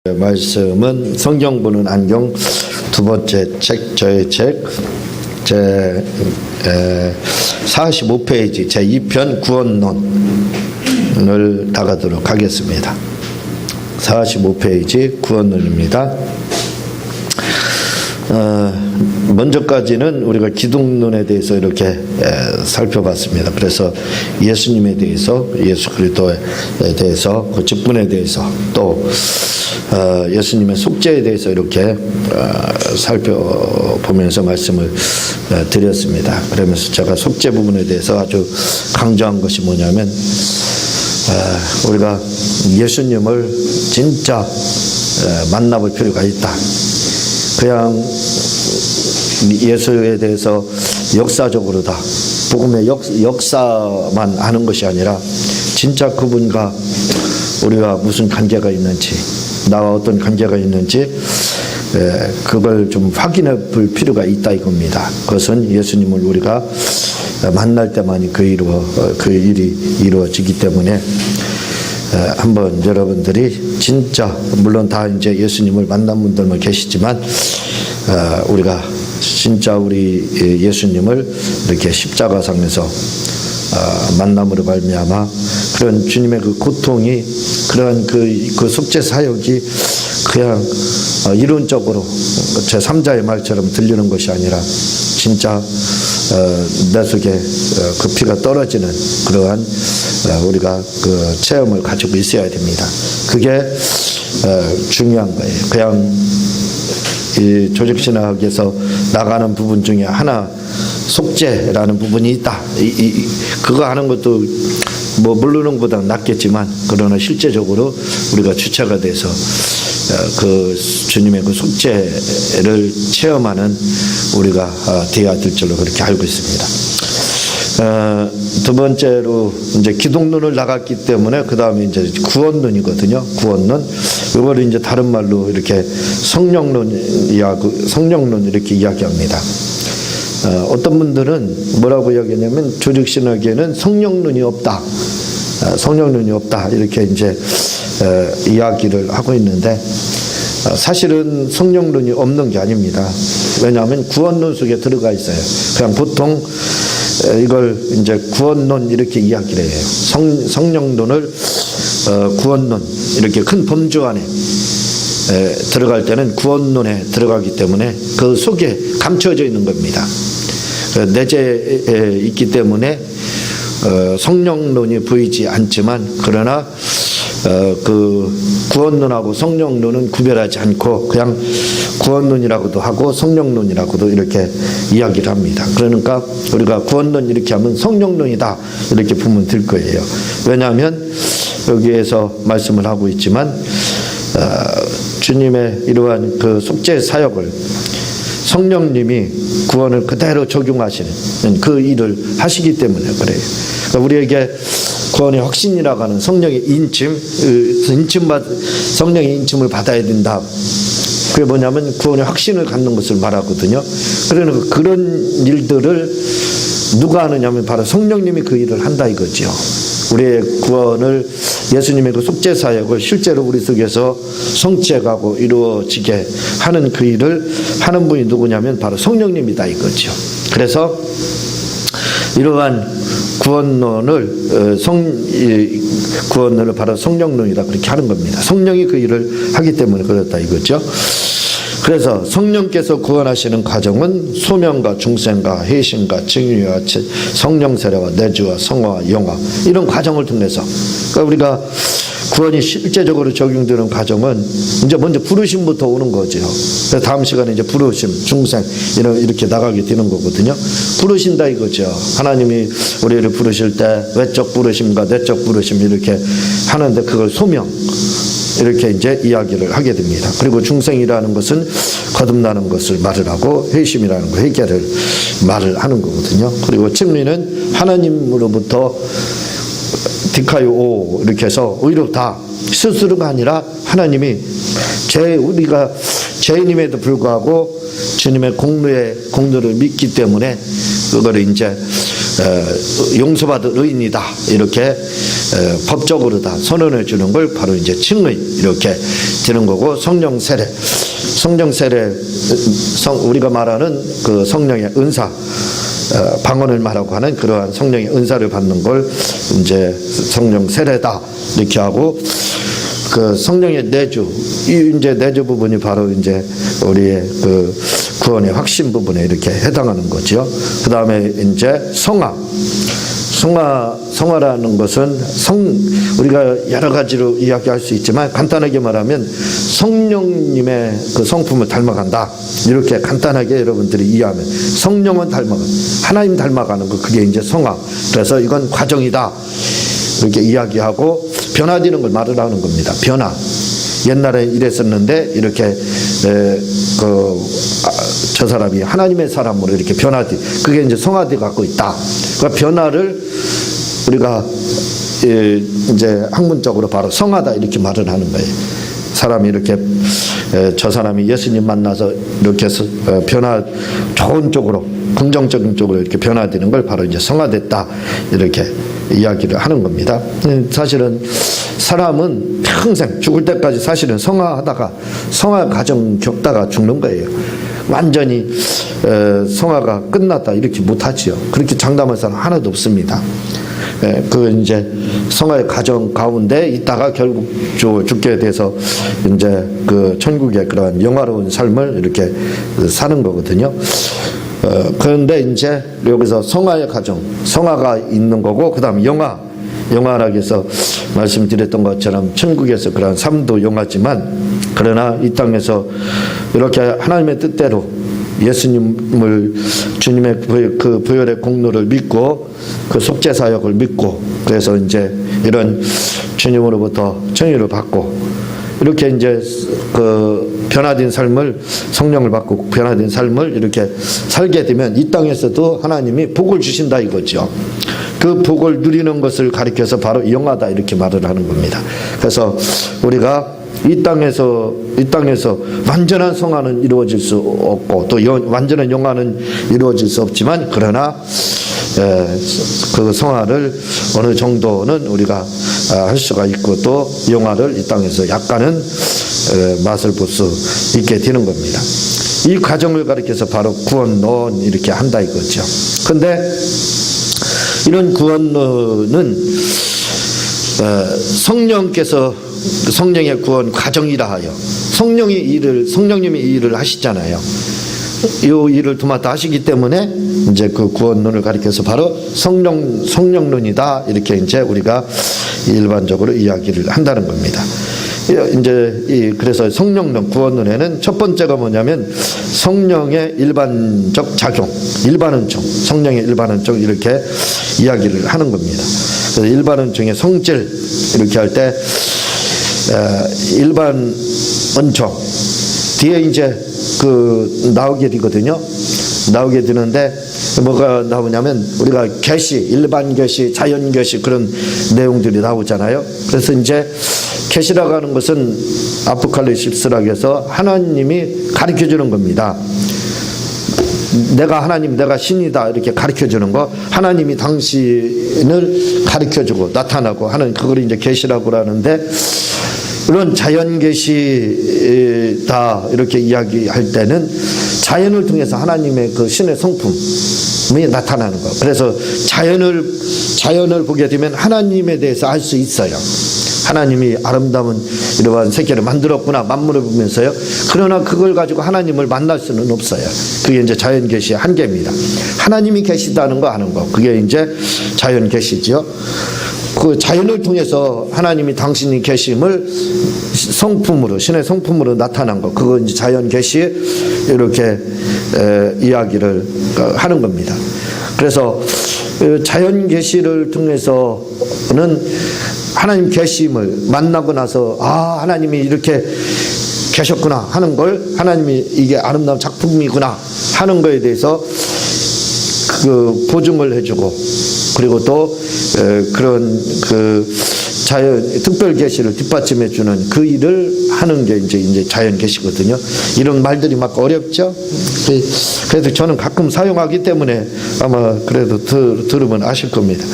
말씀은 성경 보는 안경 두 번째 책, 저의 책 제 45페이지 제 2편 구원론을 나가도록 하겠습니다. 45페이지 구원론입니다. 먼저까지는 우리가 기독론에 대해서 이렇게 살펴봤습니다. 그래서 예수님에 대해서, 예수 그리스도에 대해서, 그 직분에 대해서, 또 예수님의 속죄에 대해서 이렇게 살펴보면서 말씀을 드렸습니다. 그러면서 제가 속죄 부분에 대해서 아주 강조한 것이 뭐냐면, 우리가 예수님을 진짜 만나볼 필요가 있다. 그냥 예수에 대해서 역사적으로다, 복음의 역사만 아는 것이 아니라 진짜 그분과 우리가 무슨 관계가 있는지, 나와 어떤 관계가 있는지 그걸 좀 확인해 볼 필요가 있다 이겁니다. 그것은 예수님을 우리가 만날 때만이 그 일이 이루어지기 때문에 한번 여러분들이 진짜, 물론 다 이제 예수님을 만난 분들만 계시지만 우리가 진짜 우리 예수님을 이렇게 십자가상에서 만남으로 말미암아 그런 주님의 그 고통이, 그런 그 속죄 사역이 그냥 이론적으로 제 3자의 말처럼 들리는 것이 아니라 진짜 내 속에 그 피가 떨어지는 그러한 우리가 그 체험을 가지고 있어야 됩니다. 그게 중요한 거예요. 그냥 이 조직신학에서 나가는 부분 중에 하나, 속죄라는 부분이 있다. 그거 하는 것도 뭐 모르는 것보다 낫겠지만, 그러나 실제적으로 우리가 주체가 돼서 그 주님의 그 속죄를 체험하는 우리가 되어야 될 줄로 그렇게 알고 있습니다. 두 번째로 이제 기독론을 나갔기 때문에 그 다음에 이제 구원론이거든요. 구원론. 이걸 이제 다른 말로 이렇게 성령론 이렇게 이야기합니다. 어떤 분들은 뭐라고 이야기하냐면 조직신학에는 성령론이 없다. 성령론이 없다. 이렇게 이제 이야기를 하고 있는데, 사실은 성령론이 없는 게 아닙니다. 왜냐하면 구원론 속에 들어가 있어요. 그냥 보통 이걸 이제 구원론 이렇게 이야기를 해요. 성령론을 구원론, 이렇게 큰 범주 안에 들어갈 때는 구원론에 들어가기 때문에 그 속에 감춰져 있는 겁니다. 내재에 있기 때문에 성령론이 보이지 않지만, 그러나 그 구원론하고 성령론은 구별하지 않고 그냥 구원론이라고도 하고 성령론이라고도 이렇게 이야기를 합니다. 그러니까 우리가 구원론 이렇게 하면 성령론이다 이렇게 보면 될 거예요. 왜냐하면 여기에서 말씀을 하고 있지만 주님의 이러한 그 속죄 사역을 성령님이 구원을 그대로 적용하시는 그 일을 하시기 때문에 그래요. 그러니까 우리에게 구원의 확신이라고 하는 성령의 성령의 인침을 받아야 된다. 그게 뭐냐면 구원의 확신을 갖는 것을 말하거든요. 그러니까 그런 일들을 누가 하느냐면 바로 성령님이 그 일을 한다 이거죠. 우리의 구원을, 예수님의 그 속죄 사역을 실제로 우리 속에서 성취해가고 이루어지게 하는 그 일을 하는 분이 누구냐면 바로 성령님이다 이거죠. 그래서 이러한 구원론을 구원론을 바로 성령론이다 그렇게 하는 겁니다. 성령이 그 일을 하기 때문에 그렇다 이거죠. 그래서 성령께서 구원하시는 과정은 소명과 중생과 회심과 증유와 성령 세례와 내주와 성화와 영화, 이런 과정을 통해서, 그러니까 우리가 구원이 실제적으로 적용되는 과정은 이제 먼저 부르심부터 오는 거죠. 그래서 다음 시간에 이제 부르심, 중생 이렇게 나가게 되는 거거든요. 부르신다 이거죠. 하나님이 우리를 부르실 때 외적 부르심과 내적 부르심 이렇게 하는데 그걸 소명 이렇게 이제 이야기를 하게 됩니다. 그리고 중생이라는 것은 거듭나는 것을 말을 하고, 회심이라는 거, 회개를 말을 하는 거거든요. 그리고 증리는 하나님으로부터 디카요 이렇게 해서 오히려 다 스스로가 아니라 하나님이 우리가 죄인임에도 불구하고 주님의 공로를 믿기 때문에 그거를 이제 용서받을 의인이다 이렇게 법적으로 다 선언해 주는 걸 바로 이제 칭의 이렇게 되는 거고, 성령 세례, 우리가 말하는 그 성령의 은사, 방언을 말하고 하는 그러한 성령의 은사를 받는 걸 이제 성령 세례다 이렇게 하고, 그 성령의 내주, 이 이제 내주 부분이 바로 이제 우리의 그 구원의 확신 부분에 이렇게 해당하는 거죠. 그 다음에 이제 성화라는 것은 우리가 여러 가지로 이야기할 수 있지만 간단하게 말하면 성령님의 그 성품을 닮아간다, 이렇게 간단하게 여러분들이 이해하면, 성령은 하나님 닮아가는 거, 그게 이제 성화. 그래서 이건 과정이다 이렇게 이야기하고, 변화되는 걸 말을 하는 겁니다. 변화. 옛날에 이랬었는데 이렇게 저 사람이 하나님의 사람으로 이렇게 변화돼, 그게 이제 성화돼 갖고 있다. 그러니까 변화를 우리가 이제 학문적으로 바로 성화다 이렇게 말을 하는 거예요. 사람이 이렇게 저 사람이 예수님 만나서 이렇게 좋은 쪽으로, 긍정적인 쪽으로 이렇게 변화되는 걸 바로 이제 성화됐다 이렇게 이야기를 하는 겁니다. 사실은 사람은 평생 죽을 때까지 사실은 성화 과정 겪다가 죽는 거예요. 완전히 성화가 끝났다 이렇게 못하지요. 그렇게 장담할 사람 하나도 없습니다. 그 이제 성화의 과정 가운데 있다가 결국 죽게 돼서 이제 그 천국의 그런 영화로운 삶을 이렇게 사는 거거든요. 그런데 이제 여기서 성화의 과정, 성화가 있는 거고, 그 다음 영화라고 해서 말씀드렸던 것처럼 천국에서 그런 삶도 영화지만, 그러나 이 땅에서 이렇게 하나님의 뜻대로 예수님을, 주님의 그 부활의 공로를 믿고 그 속죄 사역을 믿고, 그래서 이제 이런 주님으로부터 정의를 받고 이렇게 이제 그 변화된 삶을, 성령을 받고 변화된 삶을 이렇게 살게 되면 이 땅에서도 하나님이 복을 주신다 이거죠. 그 복을 누리는 것을 가리켜서 바로 영화다 이렇게 말을 하는 겁니다. 그래서 우리가 이 땅에서 완전한 성화는 이루어질 수 없고 또 완전한 영화는 이루어질 수 없지만, 그러나 그 성화를 어느 정도는 우리가 할 수가 있고, 또 영화를 이 땅에서 약간은 맛을 볼 수 있게 되는 겁니다. 이 과정을 가리켜서 바로 구원론 이렇게 한다 이거죠. 근데 이런 구원론은 성령의 구원 과정이라 하여 성령님이 이 일을 하시잖아요. 이 일을 도맡아 하시기 때문에 이제 그 구원론을 가리켜서 바로 성령론이다 이렇게 이제 우리가 일반적으로 이야기를 한다는 겁니다. 이제 그래서 성령론, 구원론에는 첫 번째가 뭐냐면 성령의 일반적 작용, 성령의 일반은총 이렇게 이야기를 하는 겁니다. 그래서 일반은총의 성질 이렇게 할 때 일반은총 뒤에 이제 그 나오게 되거든요. 나오게 되는데 뭐가 나오냐면 우리가 계시, 일반 계시, 자연 계시 그런 내용들이 나오잖아요. 그래서 이제 계시라고 하는 것은 아포칼립시스라고 해서 하나님이 가르쳐 주는 겁니다. 내가 하나님, 내가 신이다 이렇게 가르쳐 주는 거, 하나님이 당신을 가르쳐 주고 나타나고 하는 그걸 이제 계시라고 하는데, 이런 자연 계시다 이렇게 이야기할 때는 자연을 통해서 하나님의 그 신의 성품이 나타나는 거. 그래서 자연을 보게 되면 하나님에 대해서 알 수 있어요. 하나님이 아름다운 이러한 세계를 만들었구나, 만물을 보면서요. 그러나 그걸 가지고 하나님을 만날 수는 없어요. 그게 이제 자연 계시의 한계입니다. 하나님이 계시다는 거 아는 거, 그게 이제 자연 계시죠. 그 자연을 통해서 하나님이 당신이 계심을 성품으로, 신의 성품으로 나타난 거, 그거 이제 자연 계시 이렇게 이야기를 하는 겁니다. 그래서 자연 계시를 통해서는 하나님 계심을 만나고 나서 하나님이 이렇게 계셨구나 하는 걸, 하나님이 이게 아름다운 작품이구나 하는 거에 대해서 그 보증을 해주고, 그리고 또 그런 그 자연 특별 계시를 뒷받침해 주는 그 일을 하는 게 이제 자연 계시거든요. 이런 말들이 막 어렵죠. 그래도 저는 가끔 사용하기 때문에 아마 그래도 들으면 아실 겁니다.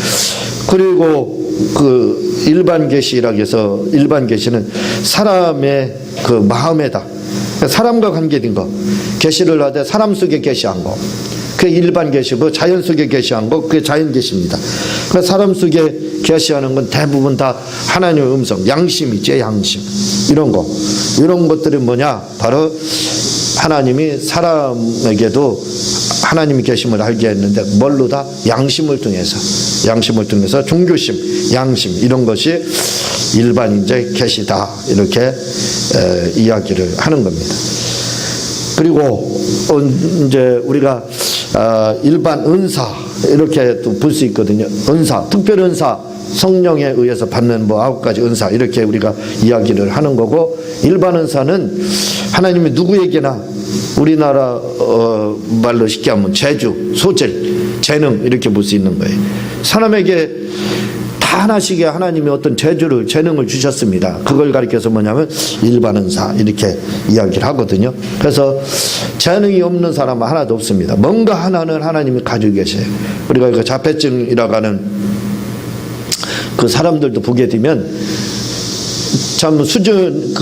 그리고 그 일반 계시라고 해서 일반 계시는 사람의 그 마음에다 사람과 관계된 거 계시를 하되 사람 속에 계시한 거 그게 일반 계시고 자연 속에 계시한 거 그게 자연 계시입니다. 그 사람 속에 계시하는 건 대부분 다 하나님의 음성, 양심이죠, 양심. 이런 거. 이런 것들이 뭐냐? 바로 하나님이 사람에게도 하나님이 계심을 알게 했는데 뭘로 다? 양심을 통해서. 양심을 통해서 종교심, 양심 이런 것이 일반인의 계시다. 이렇게 이야기를 하는 겁니다. 그리고 이제 우리가 일반 은사 이렇게 또 볼 수 있거든요. 은사, 특별 은사, 성령에 의해서 받는 뭐 9가지 은사 이렇게 우리가 이야기를 하는 거고, 일반 은사는 하나님이 누구에게나 우리나라 말로 쉽게 하면 재주, 소질, 재능 이렇게 볼 수 있는 거예요. 사람에게 다 하나씩의 하나님이 어떤 재주를, 재능을 주셨습니다. 그걸 가리켜서 뭐냐면 일반 은사 이렇게 이야기를 하거든요. 그래서 재능이 없는 사람은 하나도 없습니다. 뭔가 하나는 하나님이 가지고 계세요. 우리가 그 자폐증이라고 하는 그 사람들도 보게 되면 참 수준은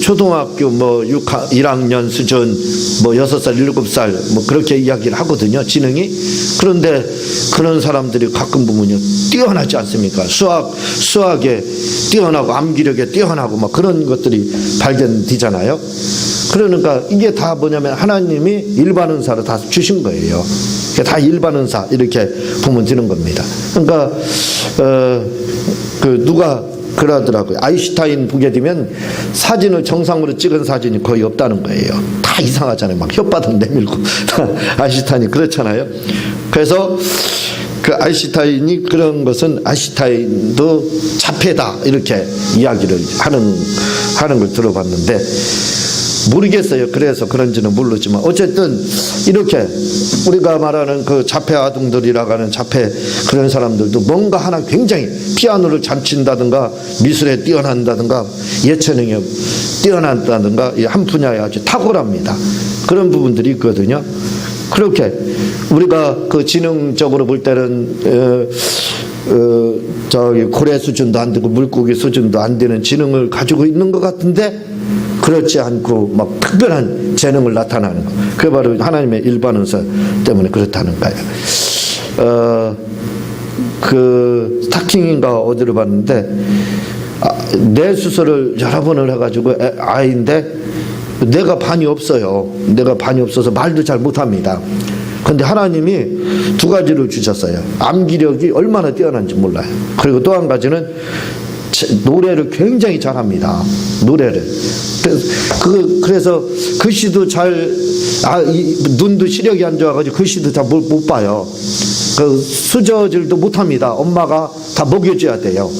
초등학교 뭐 1학년 수준 뭐 6살 7살 뭐 그렇게 이야기를 하거든요. 지능이. 그런데 그런 사람들이 가끔 보면요 뛰어나지 않습니까? 수학에 뛰어나고 암기력에 뛰어나고 막 그런 것들이 발견되잖아요. 그러니까 이게 다 뭐냐면 하나님이 일반 은사로 다 주신 거예요. 다 일반 은사 이렇게 보면 되는 겁니다. 그러니까 누가 그러더라고요. 아인슈타인 보게 되면 사진을 정상으로 찍은 사진이 거의 없다는 거예요. 다 이상하잖아요. 막 혓바닥 내밀고 아인슈타인이 그렇잖아요. 그래서 그 아인슈타인이 그런 것은 아인슈타인도 자폐다 이렇게 이야기를 하는 걸 들어봤는데 모르겠어요. 그래서 그런지는 모르지만 어쨌든 이렇게 우리가 말하는 그 자폐 아동들이라고 하는 자폐 그런 사람들도 뭔가 하나 굉장히 피아노를 잘 친다든가 미술에 뛰어난다든가 예체능에 뛰어난다든가 한 분야에 아주 탁월합니다. 그런 부분들이 있거든요. 그렇게 우리가 그 지능적으로 볼 때는 저기 고래 수준도 안 되고 물고기 수준도 안 되는 지능을 가지고 있는 것 같은데 그렇지 않고 막 특별한 재능을 나타나는 거. 그게 바로 하나님의 일반 은사 때문에 그렇다는 거예요. 그 스타킹인가 어디로 봤는데 뇌 수술을 여러 번을 해가지고 아이인데 뇌가 반이 없어요. 뇌가 반이 없어서 말도 잘 못합니다. 그런데 하나님이 2가지를 주셨어요. 암기력이 얼마나 뛰어난지 몰라요. 그리고 또 한 가지는 노래를 굉장히 잘합니다. 노래를. 그래서 글씨도 눈도 시력이 안 좋아가지고 글씨도 잘 못 봐요. 그 수저질도 못합니다. 엄마가 다 먹여줘야 돼요.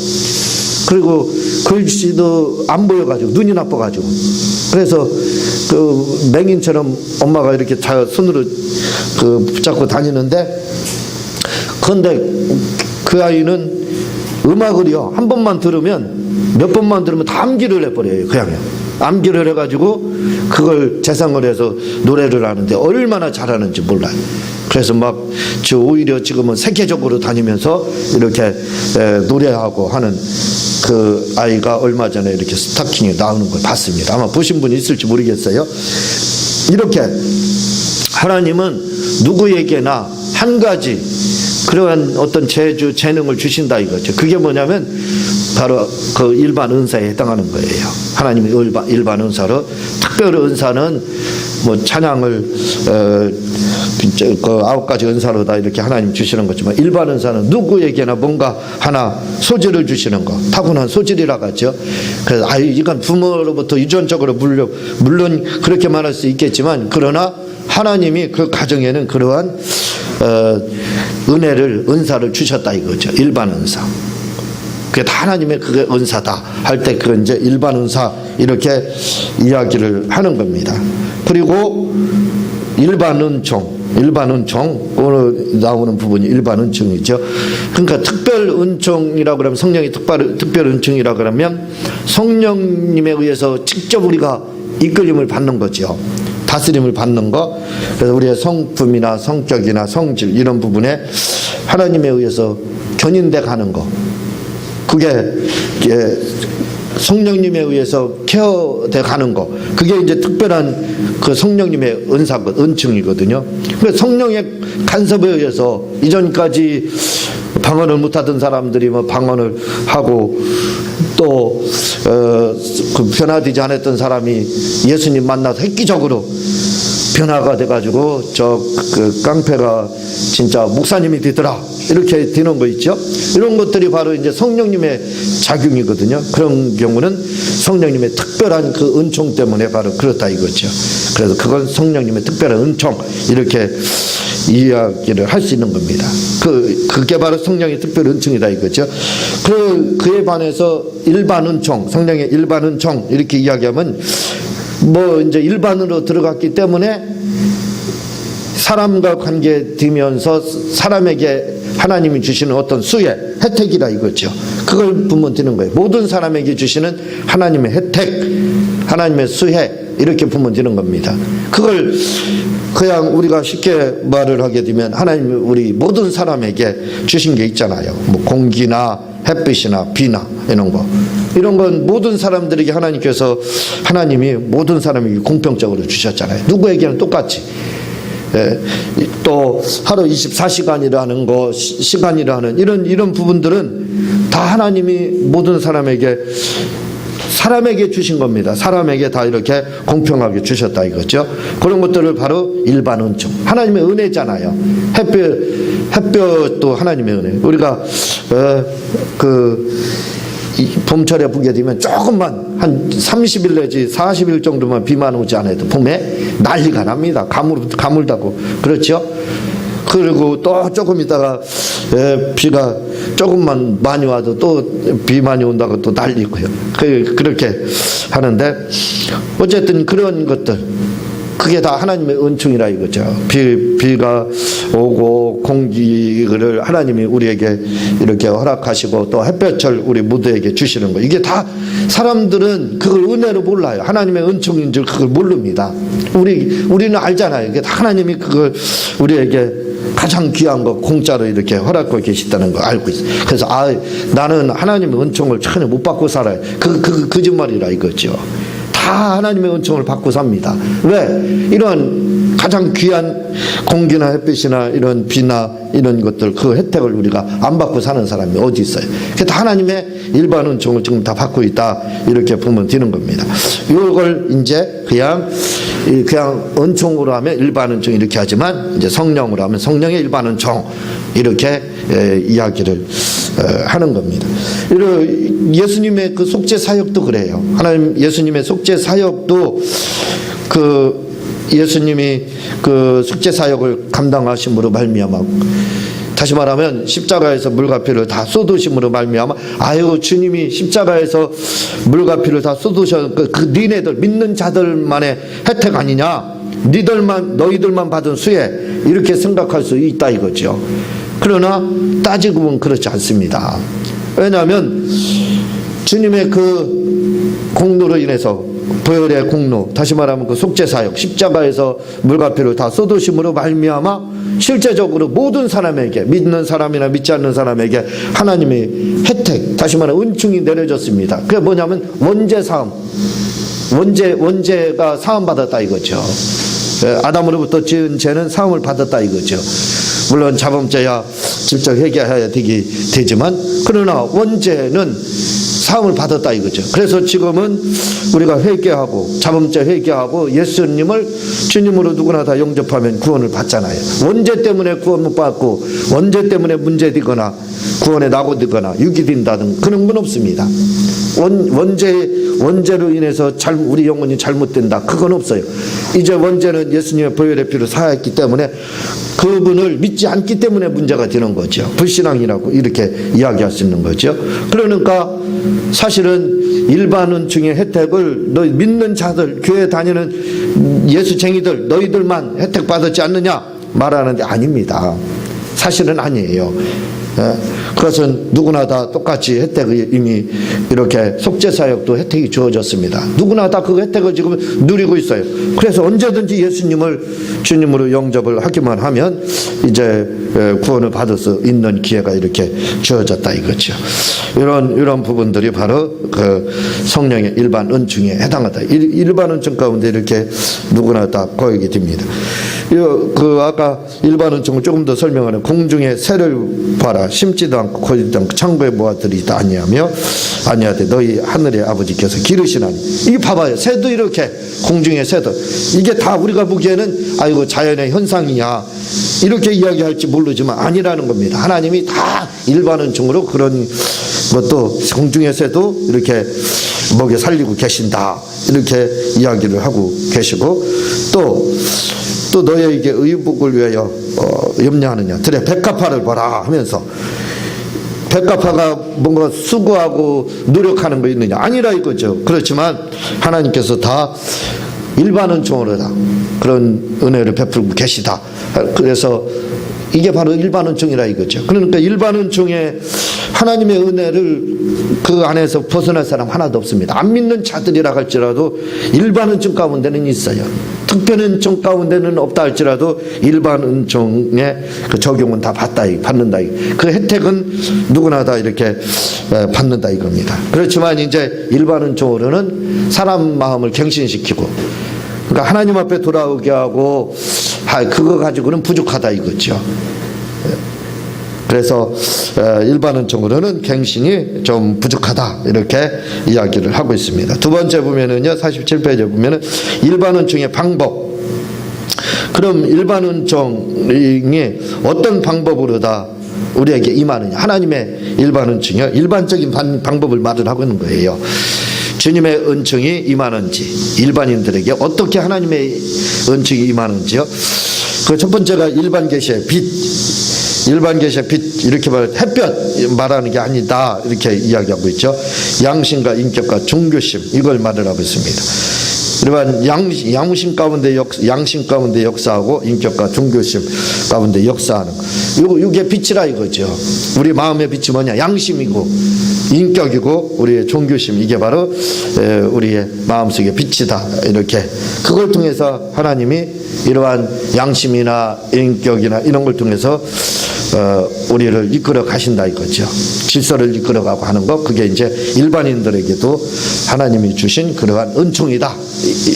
그리고 글씨도 안 보여가지고 눈이 나빠가지고 그래서 그 맹인처럼 엄마가 이렇게 손으로 붙잡고 다니는데 그런데 그 아이는 음악을요 한 번만 들으면 몇 번만 들으면 다 암기를 해버려요. 그냥 암기를 해가지고 그걸 재생을 해서 노래를 하는데 얼마나 잘하는지 몰라요. 그래서 막 오히려 지금은 세계적으로 다니면서 이렇게 노래하고 하는 그 아이가 얼마 전에 이렇게 스타킹에 나오는 걸 봤습니다. 아마 보신 분이 있을지 모르겠어요. 이렇게 하나님은 누구에게나 한 가지 그러한 어떤 재주, 재능을 주신다 이거죠. 그게 뭐냐면 바로 그 일반 은사에 해당하는 거예요. 하나님이 일반 은사로, 특별 은사는 뭐 찬양을 그 9가지 은사로다 이렇게 하나님 주시는 거지만 일반 은사는 누구에게나 뭔가 하나 소질을 주시는 거, 타고난 소질이라고 하죠. 그래서 이건 부모로부터 유전적으로 물론 그렇게 말할 수 있겠지만 그러나 하나님이 그 가정에는 그러한 은사를 주셨다 이거죠. 일반 은사. 그게 다 하나님의 그게 은사다 할 때 그건 이제 일반 은사 이렇게 이야기를 하는 겁니다. 그리고 일반 은총 오늘 나오는 부분이 일반 은총이죠. 그러니까 특별 은총이라고 그러면 성령이 특별 은총이라고 그러면 성령님에 의해서 직접 우리가 이끌림을 받는 거죠. 다스림을 받는 거. 그래서 우리의 성품이나 성격이나 성질 이런 부분에 하나님에 의해서 견인돼 가는 거. 그게 성령님에 의해서 케어돼 가는 거. 그게 이제 특별한 그 성령님의 은총이거든요. 그러니까 성령의 간섭에 의해서 이전까지 방언을 못하던 사람들이 뭐 방언을 하고 또 그 변화되지 않았던 사람이 예수님 만나서 획기적으로 변화가 돼가지고 그 깡패가 진짜 목사님이 되더라 이렇게 되는 거 있죠. 이런 것들이 바로 이제 성령님의 작용이거든요. 그런 경우는 성령님의 특별한 그 은총 때문에 바로 그렇다 이거죠. 그래서 그건 성령님의 특별한 은총 이렇게 이야기를 할 수 있는 겁니다. 그게 바로 성령의 특별 은총이다 이거죠. 그에 반해서 일반 은총, 성령의 일반 은총 이렇게 이야기하면 뭐 이제 일반으로 들어갔기 때문에 사람과 관계되면서 사람에게 하나님이 주시는 어떤 수혜, 혜택이라 이거죠. 그걸 보면 되는 거예요. 모든 사람에게 주시는 하나님의 혜택, 하나님의 수혜 이렇게 보면 되는 겁니다. 그걸 그냥 우리가 쉽게 말을 하게 되면 하나님이 우리 모든 사람에게 주신 게 있잖아요. 뭐 공기나 햇빛이나 비나 이런 거. 이런 건 모든 사람들에게 하나님이 모든 사람에게 공평적으로 주셨잖아요. 누구에게는 똑같이. 또 하루 24시간이라는 거, 시간이라는 이런 부분들은 다 하나님이 모든 사람에게 주신 겁니다. 사람에게 다 이렇게 공평하게 주셨다 이거죠. 그런 것들을 바로 일반 은총. 하나님의 은혜잖아요. 햇볕도 하나님의 은혜. 우리가 봄철에 보게 되면 조금만 한 30일 내지 40일 정도만 비만 오지 않아도 봄에 난리가 납니다. 가물다고. 그렇죠? 그리고 또 조금 있다가 비가 조금만 많이 와도 또 비 많이 온다고 또 난리고요. 그렇게 하는데 어쨌든 그런 것들 그게 다 하나님의 은총이라 이거죠. 비가 오고 공기를 하나님이 우리에게 이렇게 허락하시고 또 햇볕을 우리 모두에게 주시는 거. 이게 다 사람들은 그걸 은혜로 몰라요. 하나님의 은총인 줄 그걸 모릅니다. 우리는 알잖아요. 이게 다 하나님이 그걸 우리에게 가장 귀한 거 공짜로 이렇게 허락하고 계시다는 거 알고 있어요. 그래서 나는 하나님의 은총을 전혀 못 받고 살아요. 거짓말이라 이거죠. 다 하나님의 은총을 받고 삽니다. 왜? 이런 가장 귀한 공기나 햇빛이나 이런 비나 이런 것들 그 혜택을 우리가 안 받고 사는 사람이 어디 있어요? 다 하나님의 일반 은총을 지금 다 받고 있다 이렇게 보면 되는 겁니다. 이걸 이제 그냥 은총으로 하면 일반 은총 이렇게 하지만 이제 성령으로 하면 성령의 일반 은총 이렇게 이야기를 하는 겁니다. 예수님의 그 속죄 사역도 그래요. 하나님 예수님의 속죄 사역도 예수님이 그 속죄 사역을 감당하심으로 말미암아 다시 말하면 십자가에서 물과 피를 다 쏟으심으로 말미암아 주님이 십자가에서 물과 피를 다 쏟으셔 니네들 믿는 자들만의 혜택 아니냐 너희들만 받은 수혜 이렇게 생각할 수 있다 이거죠. 그러나 따지고 보면 그렇지 않습니다. 왜냐하면 주님의 그 공로로 인해서 보혈의 공로 다시 말하면 그 속죄사역 십자가에서 물과 피를 다 쏟으심으로 말미암아 실제적으로 모든 사람에게 믿는 사람이나 믿지 않는 사람에게 하나님의 혜택 다시 말하면 은총이 내려졌습니다. 그게 뭐냐면 원죄가 사함받았다 이거죠. 아담으로부터 지은 죄는 사함을 받았다 이거죠. 물론 자범죄야 직접 회개해야 되지만 그러나 원죄는 사함을 받았다 이거죠. 그래서 지금은 우리가 회개하고 자범죄 회개하고 예수님을 주님으로 누구나 다 영접하면 구원을 받잖아요. 원죄 때문에 구원 못 받고 원죄 때문에 문제되거나 구원에 낙오되거나 유기된다든 그런 건 없습니다. 원죄로 인해서 우리 영혼이 잘못된다 그건 없어요. 이제 원죄는 예수님의 보혈의 피로 사했기 때문에 그분을 믿지 않기 때문에 문제가 되는 거죠. 불신앙이라고 이렇게 이야기할 수 있는 거죠. 그러니까 사실은 일반 은총의 혜택을 너희 믿는 자들 교회 다니는 예수쟁이들 너희들만 혜택 받았지 않느냐 말하는데 아닙니다. 사실은 아니에요. 그것은 누구나 다 똑같이 혜택이 이미 이렇게 속죄사역도 혜택이 주어졌습니다. 누구나 다 그 혜택을 지금 누리고 있어요. 그래서 언제든지 예수님을 주님으로 영접을 하기만 하면 이제 구원을 받을 수 있는 기회가 이렇게 주어졌다 이거죠. 이런 부분들이 바로 그 성령의 일반 은총에 해당하다. 일반 은총 가운데 이렇게 누구나 다 거하게 됩니다. 그 아까 일반 은총을 조금 더 설명하는 공중의 새를 봐라. 심지도 않고 거지도 않고 창고에 모아들이다 아니하되 너희 하늘의 아버지께서 기르시나니. 이게 봐봐요. 새도 이렇게 공중의 새도 이게 다 우리가 보기에는 아이고 자연의 현상이야 이렇게 이야기할지 모르지만 아니라는 겁니다. 하나님이 다 일반 은총으로 그런 것도 공중의 새도 이렇게 먹여 살리고 계신다 이렇게 이야기를 하고 계시고 또 너희에게 의복을 위하여 염려하느냐 들에 백합화를 봐라 하면서 백합화가 뭔가 수고하고 노력하는 거 있느냐 아니라 이거죠. 그렇지만 하나님께서 다 일반 은총으로 다 그런 은혜를 베풀고 계시다. 그래서 이게 바로 일반 은총이라 이거죠. 그러니까 일반 은총에 하나님의 은혜를 그 안에서 벗어날 사람 하나도 없습니다. 안 믿는 자들이라 할지라도 일반 은총 가운데는 있어요. 특별 은총 가운데는 없다 할지라도 일반 은총의 그 적용은 다 받는다. 그 혜택은 누구나 다 이렇게 받는다 이겁니다. 그렇지만 이제 일반 은총으로는 사람 마음을 갱신시키고 그러니까 하나님 앞에 돌아오게 하고 그거 가지고는 부족하다 이거죠. 그래서 일반 은총으로는 갱신이 좀 부족하다 이렇게 이야기를 하고 있습니다. 두 번째 보면은요 47페이지에 보면은 일반 은총의 방법. 그럼 일반 은총이 어떤 방법으로 다 우리에게 임하느냐. 하나님의 일반 은총이요 일반적인 방법을 말을 하고 있는 거예요. 주님의 은총이 임하는지 일반인들에게 어떻게 하나님의 은총이 임하는지요. 그 첫 번째가 일반 계시의 빛. 일반 계시의 빛 이렇게 말해 햇볕 말하는 게 아니다 이렇게 이야기하고 있죠. 양심과 인격과 종교심 이걸 말을 하고 있습니다. 일반 양심 가운데 역사하고 인격과 종교심 가운데 역사하는 이게 빛이라 이거죠. 우리 마음의 빛이 뭐냐 양심이고 인격이고 우리의 종교심 이게 바로 우리의 마음속의 빛이다 이렇게 그걸 통해서 하나님이 이러한 양심이나 인격이나 이런 걸 통해서 우리를 이끌어 가신다 이거죠. 질서를 이끌어 가고 하는 것 그게 이제 일반인들에게도 하나님이 주신 그러한 은총이다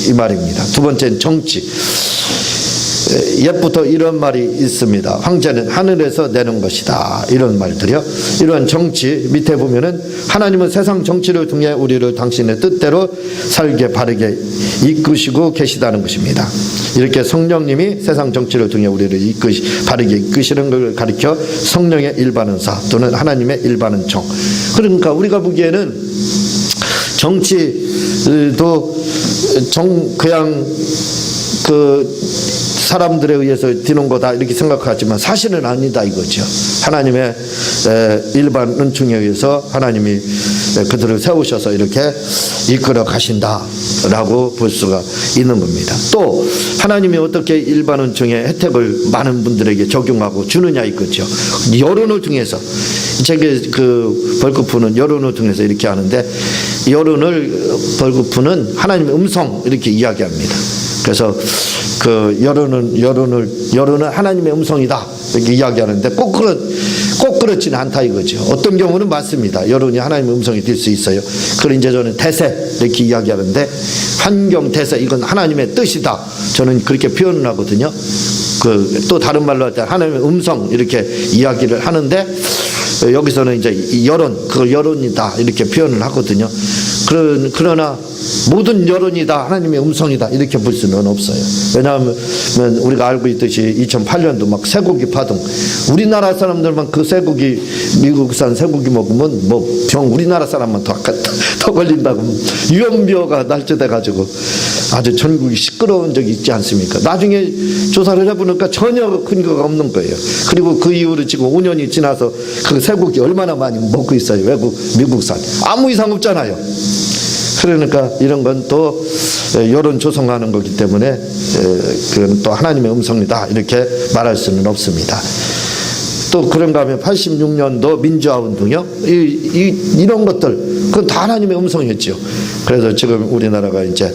이 말입니다. 두 번째는 정치. 옛부터 이런 말이 있습니다. 황제는 하늘에서 내는 것이다 이런 말들이요. 이런 정치 밑에 보면은 하나님은 세상 정치를 통해 우리를 당신의 뜻대로 살게 바르게 이끄시고 계시다는 것입니다. 이렇게 성령님이 세상 정치를 통해 우리를 바르게 이끄시는 걸 가리켜 성령의 일반은사 또는 하나님의 일반은총. 그러니까 우리가 보기에는 정치도 그냥 그 사람들에 의해서 되는 거다 이렇게 생각하지만 사실은 아니다 이거죠. 하나님의 일반 은총에 의해서 하나님이 그들을 세우셔서 이렇게 이끌어 가신다라고 볼 수가 있는 겁니다. 또 하나님이 어떻게 일반 은총의 혜택을 많은 분들에게 적용하고 주느냐 이거죠. 여론을 통해서 제게 그 벌크푸는 여론을 통해서 이렇게 하는데 벌크푸는 하나님의 음성 이렇게 이야기합니다. 그래서 그 여론은 하나님의 음성이다 이렇게 이야기하는데 꼭 그렇지는 않다 이거죠. 어떤 경우는 맞습니다. 여론이 하나님의 음성이 될 수 있어요. 그걸 이제 저는 대세 이렇게 이야기하는데 환경 대세 이건 하나님의 뜻이다. 저는 그렇게 표현을 하거든요. 또 다른 말로 할 때 하나님의 음성 이렇게 이야기를 하는데 여기서는 이제 그걸 여론이다 이렇게 표현을 하거든요. 그러나 모든 여론이다 하나님의 음성이다 이렇게 볼 수는 없어요. 왜냐하면 우리가 알고 있듯이 2008년도 막 쇠고기 파동 우리나라 사람들만 그 쇠고기 미국산 쇠고기 먹으면 뭐 병 우리나라 사람만 더 걸린다고 유연비어가 날짜돼 가지고 아주 전국이 시끄러운 적이 있지 않습니까? 나중에 조사를 해보니까 전혀 근거가 없는 거예요. 그리고 그 이후로 지금 5년이 지나서 그 쇠고기 얼마나 많이 먹고 있어요. 미국산 아무 이상 없잖아요. 그러니까 이런 건 또 여론 조성하는 거기 때문에 그건 또 하나님의 음성이다 이렇게 말할 수는 없습니다. 또 그런가 하면 86년도 민주화 운동이요. 이런 것들 그건 다 하나님의 음성이었죠. 그래서 지금 우리나라가 이제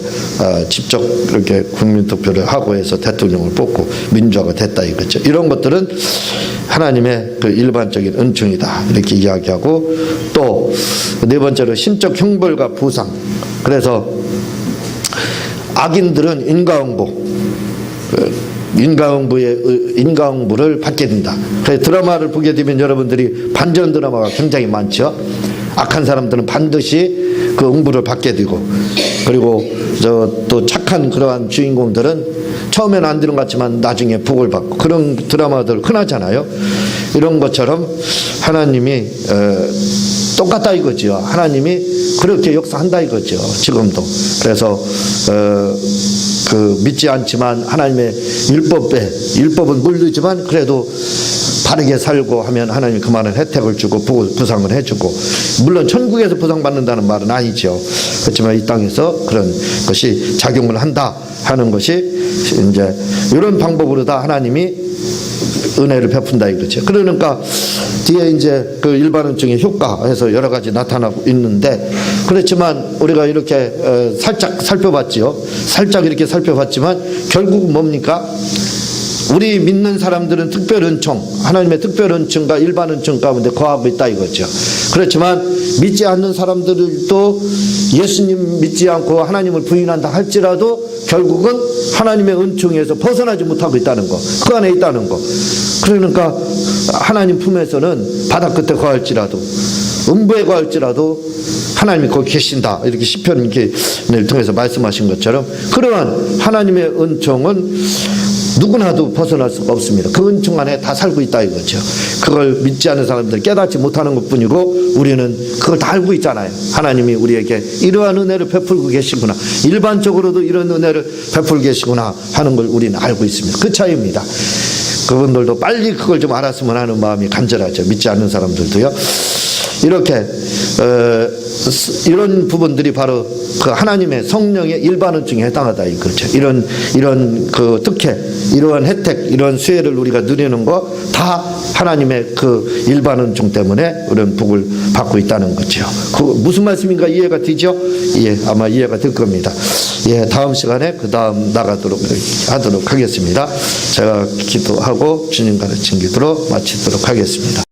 직접 이렇게 국민투표를 하고 해서 대통령을 뽑고 민주화가 됐다 이거죠. 이런 것들은 하나님의 그 일반적인 은총이다 이렇게 이야기하고, 또 네 번째로 신적 형벌과 보상. 그래서 악인들은 인과응보를 받게 된다. 그래서 드라마를 보게 되면 여러분들이 반전 드라마가 굉장히 많죠. 악한 사람들은 반드시 그 응부를 받게 되고, 그리고 또 착한 그러한 주인공들은 처음에는 안 되는 것 같지만 나중에 복을 받고, 그런 드라마들 흔하잖아요. 이런 것처럼 하나님이 똑같다 이거죠. 하나님이 그렇게 역사한다 이거죠. 지금도. 그래서 그 믿지 않지만 하나님의 율법은 물르지만 그래도 바르게 살고 하면 하나님이 그만한 혜택을 주고 보상을 해주고, 물론 천국에서 보상받는다는 말은 아니죠. 그렇지만 이 땅에서 그런 것이 작용을 한다 하는 것이 이제 이런 방법으로 다 하나님이 은혜를 베푼다 이거죠. 그러니까 뒤에 이제 그 일반은총의 효과에서 여러 가지 나타나고 있는데, 그렇지만 우리가 이렇게 살짝 살펴봤지요. 살짝 이렇게 살펴봤지만 결국은 뭡니까? 우리 믿는 사람들은 특별은총, 하나님의 특별은총과 일반은총 가운데 거하고 있다 이거죠. 그렇지만 믿지 않는 사람들도 예수님 믿지 않고 하나님을 부인한다 할지라도 결국은 하나님의 은총에서 벗어나지 못하고 있다는 거, 그 안에 있다는 거. 그러니까 하나님 품에서는 바다 끝에 거할지라도, 음부에 거할지라도 하나님이 거기 계신다. 이렇게 시편을 통해서 말씀하신 것처럼 그러한 하나님의 은총은 누구나도 벗어날 수가 없습니다. 그 은총 안에 다 살고 있다 이거죠. 그걸 믿지 않는 사람들은 깨닫지 못하는 것뿐이고, 우리는 그걸 다 알고 있잖아요. 하나님이 우리에게 이러한 은혜를 베풀고 계시구나, 일반적으로도 이런 은혜를 베풀고 계시구나 하는 걸 우리는 알고 있습니다. 그 차이입니다. 그분들도 빨리 그걸 좀 알았으면 하는 마음이 간절하죠. 믿지 않는 사람들도요. 이렇게 이런 부분들이 바로 그 하나님의 성령의 일반은총에 해당하다 이거죠. 이런 그 특혜, 이러한 혜택, 이런 수혜를 우리가 누리는 거 다 하나님의 그 일반은총 때문에 이런 복을 받고 있다는 거죠. 그 무슨 말씀인가 이해가 되죠? 예, 아마 이해가 될 겁니다. 예, 다음 시간에 그 다음 나가도록 하도록 하겠습니다. 제가 기도하고 주님 가르친 기도로 마치도록 하겠습니다.